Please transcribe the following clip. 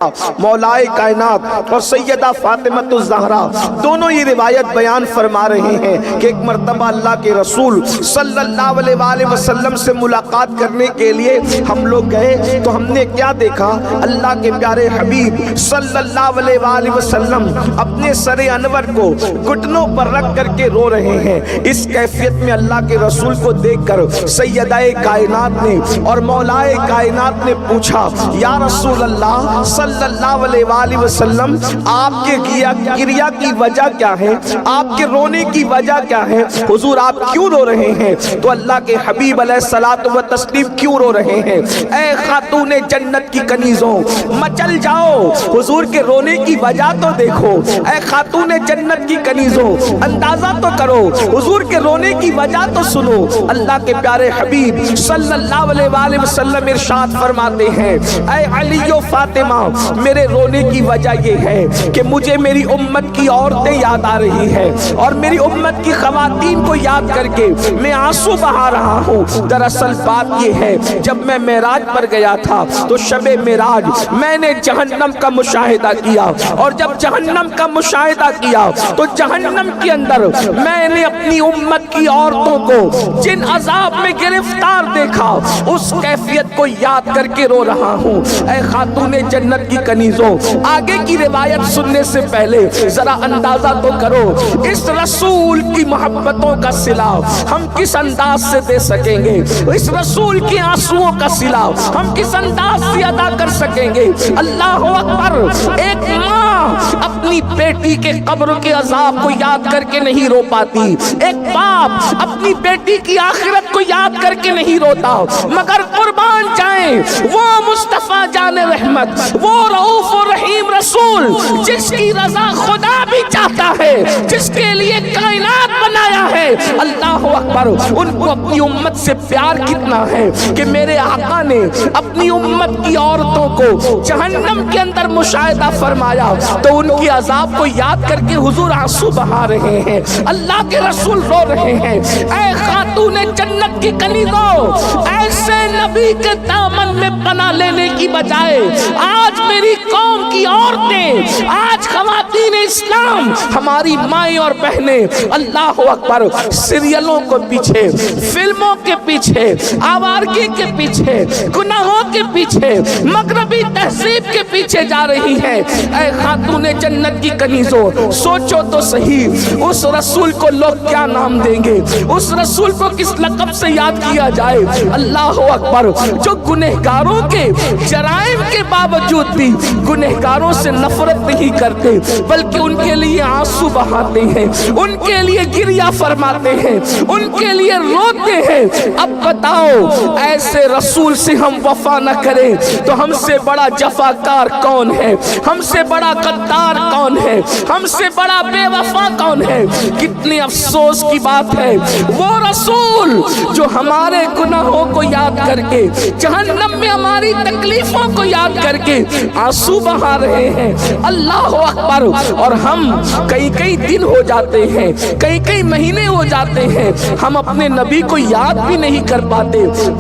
مولائے کائنات اور سیدہ فاطمہ الزہرا دونوں یہ روایت بیان فرما رہے ہیں کہ ایک مرتبہ اللہ کے رسول صلی اللہ علیہ وآلہ وسلم سے ملاقات کرنے کے لیے ہم لوگ گئے تو ہم نے کیا دیکھا؟ اللہ کے پیارے حبیب صلی اللہ علیہ وآلہ وسلم اپنے سر انور کو گھٹنوں پر رکھ کر کے رو رہے ہیں۔ اس کیفیت میں اللہ کے رسول کو دیکھ کر سیدہ کائنات نے اور مولائے کائنات نے پوچھا، یا رسول اللہ صلی اللہ علیہ وآلہ وسلم، آپ کے گریہ کی وجہ کیا ہے؟ آپ کے رونے کی وجہ کیا ہے؟ حضور آپ کیوں رو رہے ہیں؟ تو اللہ کے حبیب علیہ الصلوۃ والتسلیم کیوں رو رہے ہیں؟ اے خاتون جنت کی کنیزوں، مچل جاؤ، حضور کے رونے کی وجہ تو دیکھو۔ اے خاتون جنت کی کنیزوں، اندازہ تو کرو، حضور کے رونے کی وجہ تو سنو۔ اللہ کے پیارے حبیب صلی اللہ علیہ وآلہ وسلم ارشاد فرماتے ہیں، اے علی و فاطمہ، میرے رونے کی وجہ یہ ہے کہ مجھے میری امت کی عورتیں یاد آ رہی ہیں اور میری امت کی خواتین کو یاد کر کے میں آنسو بہا رہا ہوں۔ دراصل بات یہ ہے، جب میں معراج پر گیا تھا تو شب معراج میں نے جہنم کا مشاہدہ کیا، اور جب جہنم کا مشاہدہ کیا تو جہنم کے اندر میں نے اپنی امت کی عورتوں کو جن عذاب میں گرفتار دیکھا، اس کیفیت کو یاد کر کے رو رہا ہوں۔ اے خاتون جنت کی کنیزوں، آگے کی روایت سننے سے پہلے ذرا اندازہ تو کرو، اس رسول کی محبتوں کا صلہ ہم کس انداز سے دے سکیں گے؟ اس رسول کی آنسوؤں کا صلہ ہم کس انداز سے ادا کر سکیں گے؟ اللہ اکبر! ایک ماں اپنی بیٹی کے قبر کے عذاب کو یاد کر کے نہیں رو پاتی، ایک باپ اپنی بیٹی کی آخرت کو یاد کر کے نہیں روتا، مگر قربان جائیں وہ مصطفیٰ جان رحمت، وہ رؤوف و رحیم رسول جس کی رضا خدا بھی چاہتا ہے، جس کے لیے کائنات بنایا ہے۔ اللہ اکبر! ان کو اپنی امت سے پیار کتنا ہے کہ میرے آقا نے اپنی امت کی عورتوں کو جہنم کے اندر مشاہدہ فرمایا تو ان کی عذاب کو یاد کر کے حضور آنسو بہا رہے ہیں، اللہ کے رسول رو رہے ہیں۔ اے خاتون جنت کی کنیزوں، ایسے نبی کے دامن میں پناہ لینے کی بجائے آج میری قوم کی عورتیں، آج خواتین اسلام، ہماری مائیں اور بہنیں، اللہ اکبر، سیریلوں کے پیچھے، فلموں کے پیچھے، آوارگی کے پیچھے، گناہوں کے پیچھے، مغربی تہذیب کے پیچھے جا رہی ہیں۔ اے خاتون جنت کی کنیزوں، سوچو تو صحیح، اس رسول کو لوگ کیا نام دیں گے؟ اس رسول کو کس لقب سے یاد کیا جائے؟ اللہ اکبر! جو گنہگاروں کے جرائم کے باوجود بھی گنہگاروں سے نفرت نہیں کرتے، بلکہ ان کے لیے آنسو بہاتے ہیں، ان کے لیے گریہ فرماتے ہیں، ان کے لیے روتے ہیں۔ اب بتاؤ، ایسے رسول سے ہم وفا نہ کریں تو ہم سے بڑا جفاکار کون ہے؟ ہم سے بڑا غدار کون ہے؟ ہم سے بڑا بے وفا کون ہے؟ کتنی افسوس کی بات ہے، وہ رسول جو ہمارے گناہوں کو یاد کر کے، جہنم میں ہماری تکلیفوں کو یاد کر کے آنسو بہا رہے ہیں۔ اللہ اکبر! اور ہم کئی دن ہو جاتے ہیں، کئی مہینے ہو جاتے ہیں، ہم اپنے نبی کو یاد بھی نہیں کر پاتے۔